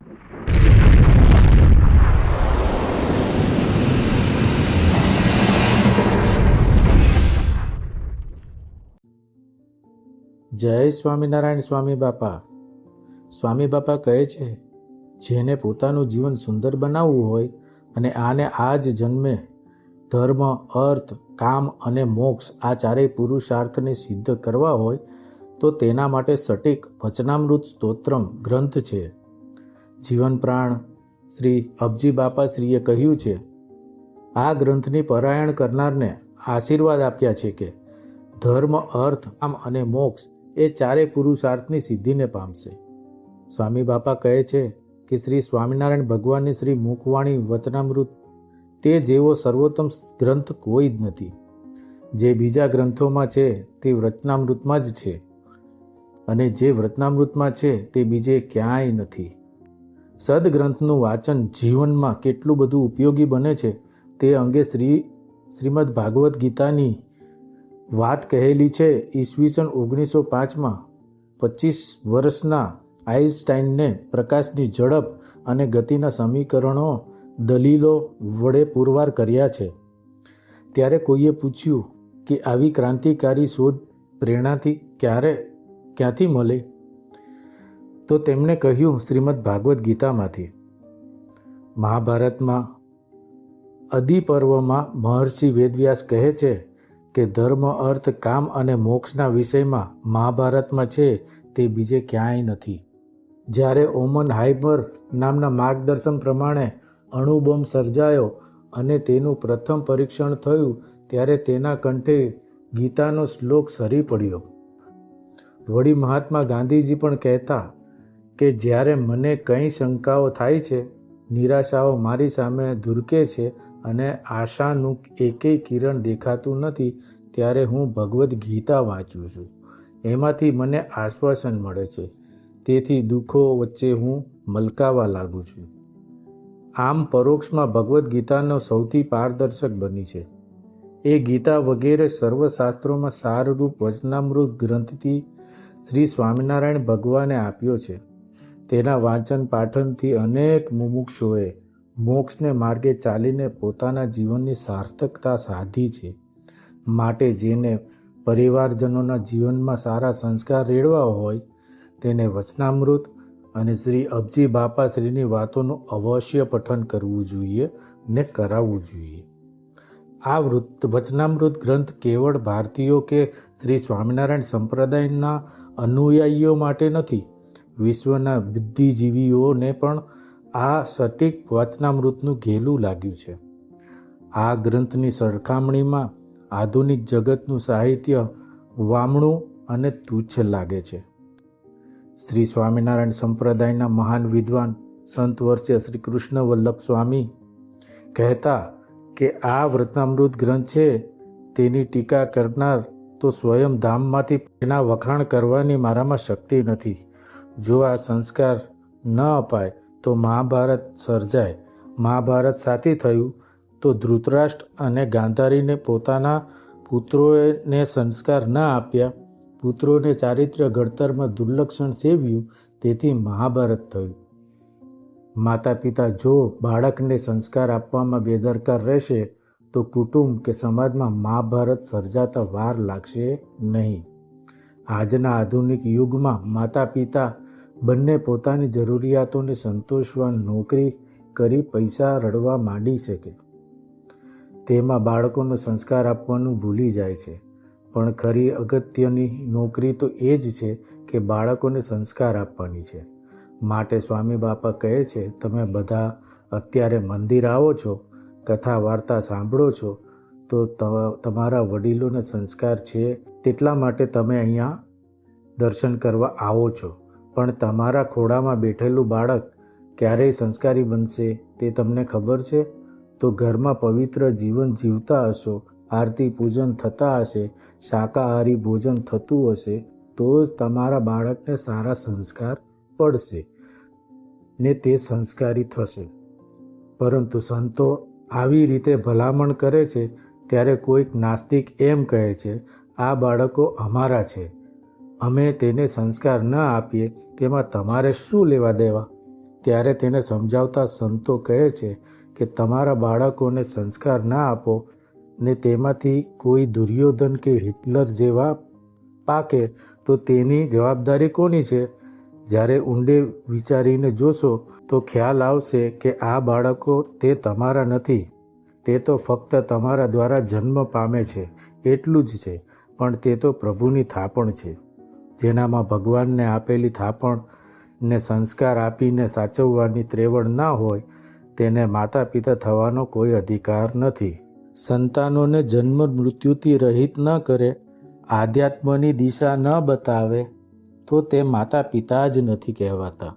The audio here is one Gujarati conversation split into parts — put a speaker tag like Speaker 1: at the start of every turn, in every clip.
Speaker 1: જય સ્વામિનારાયણ. સ્વામી બાપા કહે છે, જેને પોતાનું જીવન સુંદર બનાવવું હોય અને આને આ જ જન્મે ધર્મ, અર્થ, કામ અને મોક્ષ આ ચારેય પુરુષાર્થને સિદ્ધ કરવા હોય તો તેના માટે સટીક વચનામૃત સ્તોત્રમ ગ્રંથ છે. જીવન પ્રાણ શ્રી અબજી બાપાશ્રીએ કહ્યું છે, આ ગ્રંથની પારાયણ કરનારને આશીર્વાદ આપ્યા છે કે ધર્મ, અર્થ, કામ અને મોક્ષ એ ચારે પુરુષાર્થની સિદ્ધિને પામશે. સ્વામી બાપા કહે છે કે શ્રી સ્વામિનારાયણ ભગવાનની શ્રી મુખવાણી વચનામૃત તે જેવો સર્વોત્તમ ગ્રંથ કોઈ જ નથી. જે બીજા ગ્રંથોમાં છે તે વચનામૃતમાં જ છે અને જે વચનામૃતમાં છે તે બીજે ક્યાંય નથી. સદગ્રંથનું વાંચન જીવનમાં કેટલું બધું ઉપયોગી બને છે તે અંગે શ્રીમદ ભાગવદ્ ગીતાની વાત કહેલી છે. ઈસવીસન 1905માં 25 વર્ષના આઇન્સ્ટાઇનને પ્રકાશની ઝડપ અને ગતિના સમીકરણો દલીલો વડે પુરવાર કર્યા છે. ત્યારે કોઈએ પૂછ્યું કે આવી ક્રાંતિકારી શોધ પ્રેરણાથી ક્યાંથી મળે? તો તેમણે કહ્યું, શ્રીમદ ભાગવદ્ ગીતામાંથી. મહાભારતમાં અદિપર્વમાં મહર્ષિ વેદવ્યાસ કહે છે કે ધર્મ, અર્થ, કામ અને મોક્ષના વિષયમાં મહાભારતમાં છે તે બીજે ક્યાંય નથી. જ્યારે ઓમન હાઇમર નામના માર્ગદર્શન પ્રમાણે અણુબોમ્બ સર્જાયો અને તેનું પ્રથમ પરીક્ષણ થયું ત્યારે તેના કંઠે ગીતાનો શ્લોક સરી પડ્યો. વળી મહાત્મા ગાંધીજી પણ કહેતા કે જ્યારે મને કંઈ શંકાઓ થાય છે, નિરાશાઓ મારી સામે ધુરકે છે અને આશાનું એકેય કિરણ દેખાતું નથી, ત્યારે હું ભગવદ્ ગીતા વાંચું છું. એમાંથી મને આશ્વાસન મળે છે. તેથી દુઃખો વચ્ચે હું મલકાવા લાગુ છું. આમ પરોક્ષમાં ભગવદ્ ગીતાનો સૌથી પારદર્શક બની છે. એ ગીતા વગેરે સર્વશાસ્ત્રોમાં સારરૂપ વચનામૃત ગ્રંથથી શ્રી સ્વામિનારાયણ ભગવાને આપ્યો છે. તેના વાંચન પાઠનથી અનેક મુમુક્ષુઓએ મોક્ષને માર્ગે ચાલીને પોતાના જીવનની સાર્થકતા સાધી છે. માટે જેને પરિવારજનોના જીવનમાં સારા સંસ્કાર રેડવા હોય તેને વચનામૃત અને શ્રી અબજી બાપાશ્રીની વાતોનું અવશ્ય પઠન કરવું જોઈએ ને કરાવવું જોઈએ. આ વચનામૃત ગ્રંથ કેવળ ભારતીયો કે શ્રી સ્વામિનારાયણ સંપ્રદાયના અનુયાયીઓ માટે નથી, વિશ્વના બુદ્ધિજીવીઓને પણ આ સટીક વચનામૃતનું ઘેલું લાગ્યું છે. આ ગ્રંથની સરખામણીમાં આધુનિક જગતનું સાહિત્ય વામણું અને તુચ્છ લાગે છે. શ્રી સ્વામિનારાયણ સંપ્રદાયના મહાન વિદ્વાન સંત વર્ષ્ય શ્રી કૃષ્ણ વલ્લભ સ્વામી કહેતા કે આ વચનામૃત ગ્રંથ છે તેની ટીકા કરનાર તો સ્વયં ધામમાંથી એના વખાણ કરવાની મારામાં શક્તિ નથી. જો આ સંસ્કાર ન અપાય તો મહાભારત સર્જાય. મહાભારત સાથી થયું તો ધૃતરાષ્ટ્ર અને ગાંધારીને પોતાના પુત્રોને સંસ્કાર ન આપ્યા, પુત્રોને ચારિત્ર્ય ઘડતરમાં દુર્લક્ષણ સેવ્યું, તેથી મહાભારત થયું. માતા પિતા જો બાળકને સંસ્કાર આપવામાં બેદરકાર રહેશે તો કુટુંબ કે સમાજમાં મહાભારત સર્જાતા વાર લાગશે નહીં. આજના આધુનિક યુગમાં માતા પિતા બંને પોતાની જરૂરિયાતોને સંતોષવા નોકરી કરી પૈસા રડવા માંડી શકે. તેમાં બાળકોને સંસ્કાર આપવાનું ભૂલી જાય છે. પણ ખરી અગત્યની નોકરી તો એ જ છે કે બાળકોને સંસ્કાર આપવાની છે. માટે સ્વામી બાપા કહે છે, તમે બધા અત્યારે મંદિર આવો છો, કથા વાર્તા સાંભળો છો તો તમારા વડીલોને સંસ્કાર છે તેટલા માટે તમે અહીંયા દર્શન કરવા આવો છો. પણ તમારા ખોળામાં બેઠેલું બાળક ક્યારેય સંસ્કારી બનશે તે તમને ખબર છે? તો ઘરમાં પવિત્ર જીવન જીવતા હશો, આરતી પૂજન થતા હશે, શાકાહારી ભોજન થતું હશે તો જ તમારા બાળકને સારા સંસ્કાર પડશે ને તે સંસ્કારી થશે. પરંતુ સંતો આવી રીતે ભલામણ કરે છે ત્યારે કોઈક નાસ્તિક એમ કહે છે, આ બાળકો અમારા છે, અમે તેને સંસ્કાર ન આપીએ તેમાં તમારે શું લેવા દેવા? ત્યારે તેને સમજાવતા સંતો કહે છે કે તમારા બાળકોને સંસ્કાર ના આપો ને તેમાંથી કોઈ દુર્યોધન કે હિટલર જેવા પાકે તો તેની જવાબદારી કોની છે? જ્યારે ઊંડે વિચારીને જોશો તો ખ્યાલ આવશે કે આ બાળકો તે તમારા નથી, તે તો ફક્ત તમારા દ્વારા જન્મ પામે છે એટલું જ છે, પણ તે તો પ્રભુની થાપણ છે. જેનામાં ભગવાનને આપેલી થાપણને સંસ્કાર આપીને સાચવવાની ત્રેવડ ના હોય તેને માતા પિતા થવાનો કોઈ અધિકાર નથી. સંતાનોને જન્મ મૃત્યુથી રહિત ન કરે, આધ્યાત્મની દિશા ન બતાવે તો તે માતા પિતા જ નથી કહેવાતા.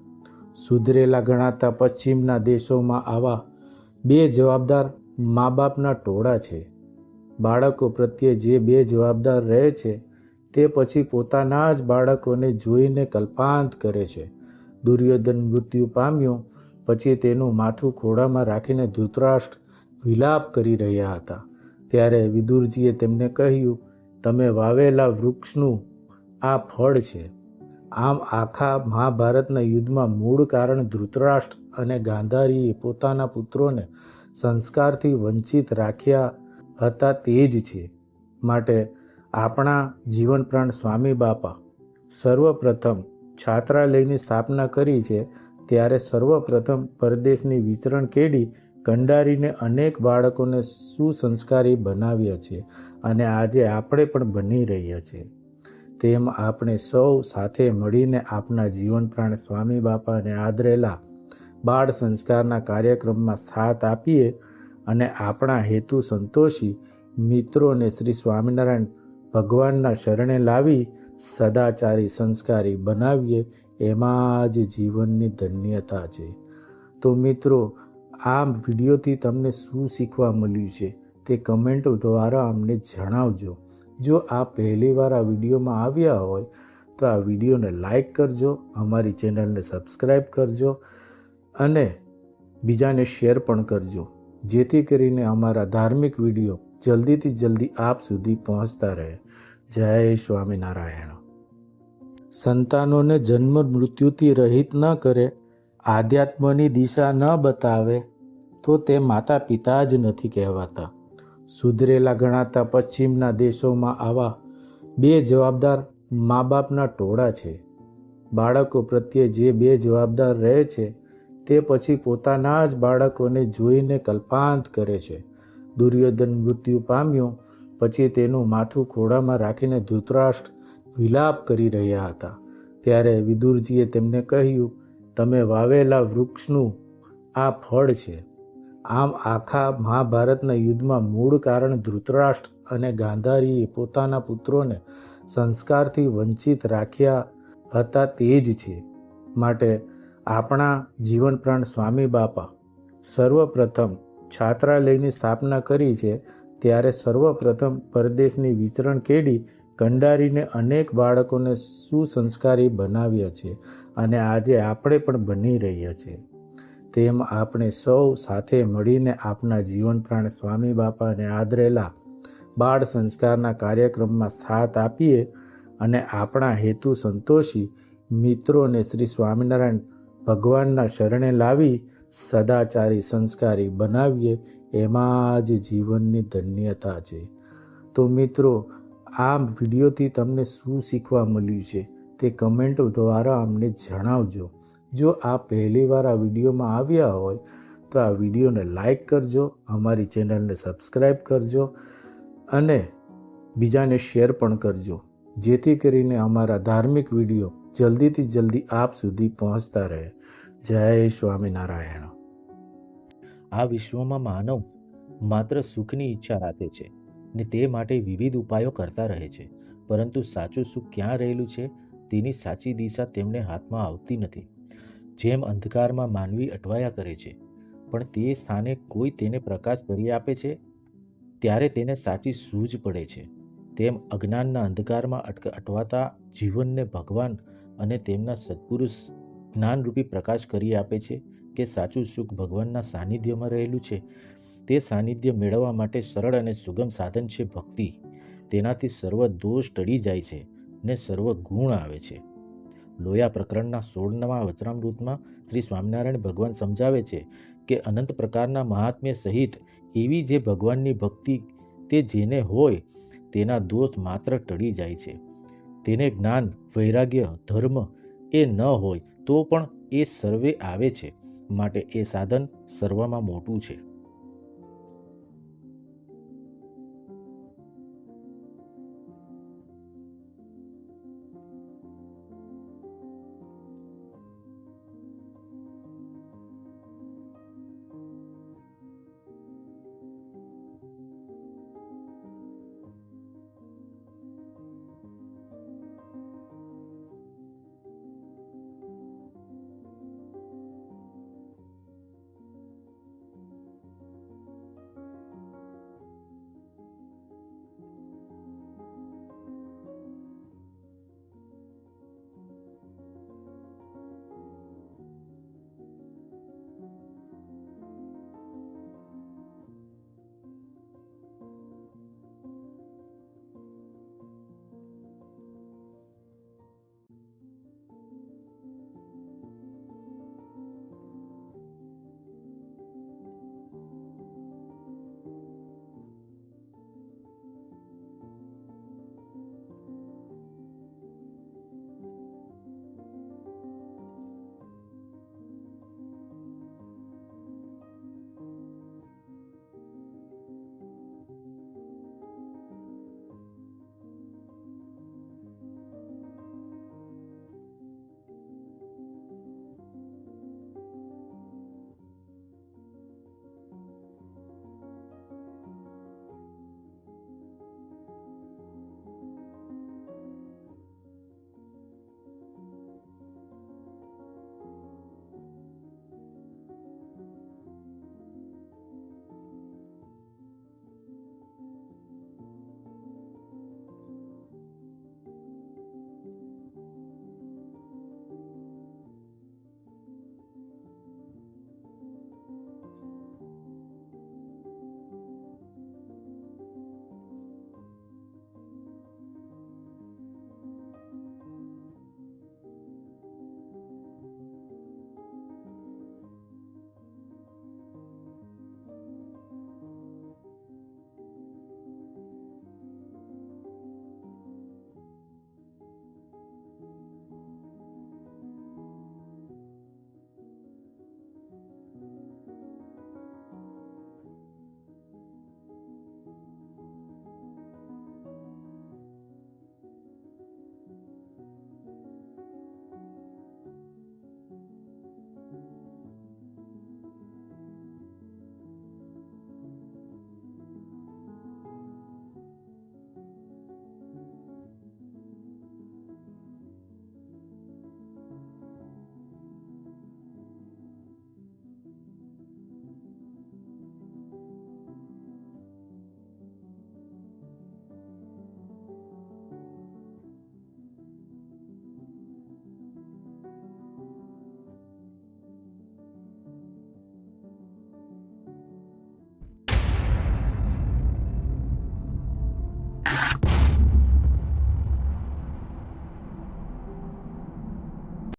Speaker 1: સુધરેલા ગણાતા પશ્ચિમના દેશોમાં આવા બે જવાબદાર મા બાપના ટોળા છે. બાળકો પ્રત્યે જે બે જવાબદાર રહે છે તે પછી પોતાના જ બાળકોને જોઈને કલ્પાંત કરે છે. દુર્યોધન મૃત્યુ પામ્યો પછી તેનું માથું ખોળામાં રાખીને ધૃતરાષ્ટ્ર વિલાપ કરી રહ્યા હતા. ત્યારે વિદુરજીએ તેમને કહ્યું, તમે વાવેલા વૃક્ષનું આ ફળ છે. આમ આખા મહાભારતના યુદ્ધમાં મૂળ કારણ ધૃતરાષ્ટ્ર અને ગાંધારીએ પોતાના પુત્રોને સંસ્કારથી વંચિત રાખ્યા હતા તે જ છે. માટે આપણા જીવનપ્રાણ સ્વામી બાપા સર્વપ્રથમ છાત્રાલયની સ્થાપના કરી છે. ત્યારે સર્વપ્રથમ પરદેશની વિચરણ કેડી કંડારીને અનેક બાળકોને સુસંસ્કારી બનાવ્યા છે અને આજે આપણે પણ બની રહ્યા છે. તેમ આપણે સૌ સાથે મળીને આપણા જીવનપ્રાણ સ્વામી બાપાને આદરેલા બાળ સંસ્કારના કાર્યક્રમમાં સાથ આપીએ અને આપણા હેતુ સંતોષી મિત્રોને શ્રી સ્વામિનારાયણ ભગવાનના શરણે લાવી સદાચારી સંસ્કારી બનાવીએ, એમાં જ જીવનની ધન્યતા છે. તો મિત્રો, આ વિડીયોથી તમને શું શીખવા મળ્યું છે તે કમેન્ટ દ્વારા અમને જણાવજો. જો આ પહેલીવાર આ વિડીયોમાં આવ્યા હોય તો આ વિડીયોને લાઈક કરજો, અમારી ચેનલને સબસ્ક્રાઈબ કરજો અને બીજાને શેર પણ કરજો, જેથી કરીને અમારા ધાર્મિક વિડીયો જલ્દીથી જલ્દી આપ સુધી પહોંચતા રહે. જય સ્વામિનારાયણ. સંતાનોને જન્મ મૃત્યુથી રહિત ન કરે, આધ્યાત્મની દિશા ન બતાવે તો તે માતા પિતા જ નથી કહેવાતા. સુધરેલા ગણાતા પશ્ચિમના દેશોમાં આવા બે જવાબદાર મા બાપના ટોળા છે. બાળકો પ્રત્યે જે બે જવાબદાર રહે છે તે પછી પોતાના જ બાળકોને જોઈને કલ્પાંત કરે છે. દુર્યોધન મૃત્યુ પામ્યો પછી તેનું માથું ખોળામાં રાખીને ધૃતરાષ્ટ્ર વિલાપ કરી રહ્યા હતા. ત્યારે વિદુરજીએ તેમને કહ્યું, તમે વાવેલા વૃક્ષનું આ ફળ છે. આમ આખા મહાભારતના યુદ્ધમાં મૂળ કારણ ધૃતરાષ્ટ્ર અને ગાંધારીએ પોતાના પુત્રોને સંસ્કારથી વંચિત રાખ્યા હતા તે જ છે. માટે આપણા જીવનપ્રાણ સ્વામી બાપા સર્વપ્રથમ છાત્રાલયની સ્થાપના કરી છે. ત્યારે સર્વપ્રથમ પરદેશની વિચરણ કેડી કંડારીને અનેક બાળકોને સુસંસ્કારી બનાવ્યા છે અને આજે આપણે પણ બની રહ્યા છે. તેમ આપણે સૌ સાથે મળીને આપણા જીવનપ્રાણ સ્વામી બાપાને આદરેલા બાળ સંસ્કારના કાર્યક્રમમાં સાથ આપીએ અને આપણા હેતુ સંતોષી મિત્રોને શ્રી સ્વામિનારાયણ ભગવાનના શરણે લાવી સદાચારી સંસ્કારી બનાવીએ, એમાં જ જીવનની ધન્યતા છે. તો મિત્રો, આ વિડીયોથી તમને શું શીખવા મળ્યું છે તે કમેન્ટ દ્વારા અમને જણાવજો. જો આ પહેલીવાર આ વિડીયોમાં આવ્યા હોય તો આ વિડીયોને લાઈક કરજો, અમારી ચેનલને સબસ્ક્રાઈબ કરજો અને બીજાને શેર પણ કરજો, જેથી કરીને અમારા ધાર્મિક વિડીયો જલ્દીથી જલ્દી આપ સુધી પહોંચતા રહે. જય સ્વામિનારાયણ.
Speaker 2: આ વિશ્વમાં માનવ માત્ર સુખની ઈચ્છા રાખે છે ને તે માટે વિવિધ ઉપાયો કરતા રહે છે, પરંતુ સાચું સુખ ક્યાં રહેલું છે તેની સાચી દિશા તેમને હાથમાં આવતી નથી. જેમ અંધકારમાં માનવી અટવાયા કરે છે, પણ તે સ્થાને કોઈ તેને પ્રકાશ કરી આપે છે ત્યારે તેને સાચી સૂઝ પડે છે. તેમ અજ્ઞાનના અંધકારમાં અટવાતા જીવનને ભગવાન અને તેમના સત્પુરુષ જ્ઞાનરૂપી પ્રકાશ કરી આપે છે કે સાચું સુખ ભગવાનના સાનિધ્યમાં રહેલું છે. તે સાનિધ્ય મેળવવા માટે સરળ અને સુગમ સાધન છે ભક્તિ. તેનાથી સર્વ દોષ ટળી જાય છે ને સર્વ ગુણ આવે છે. લોયા પ્રકરણના 16મા વચનામૃતમાં શ્રી સ્વામિનારાયણ ભગવાન સમજાવે છે કે અનંત પ્રકારના મહાત્મ્ય સહિત એવી જે ભગવાનની ભક્તિ તે જેને હોય તેના દોષ માત્ર ટળી જાય છે. તેને જ્ઞાન, વૈરાગ્ય, ધર્મ એ ન હોય તો પણ એ સર્વે આવે છે. માટે એ સાધન સર્વમાં મોટું છે.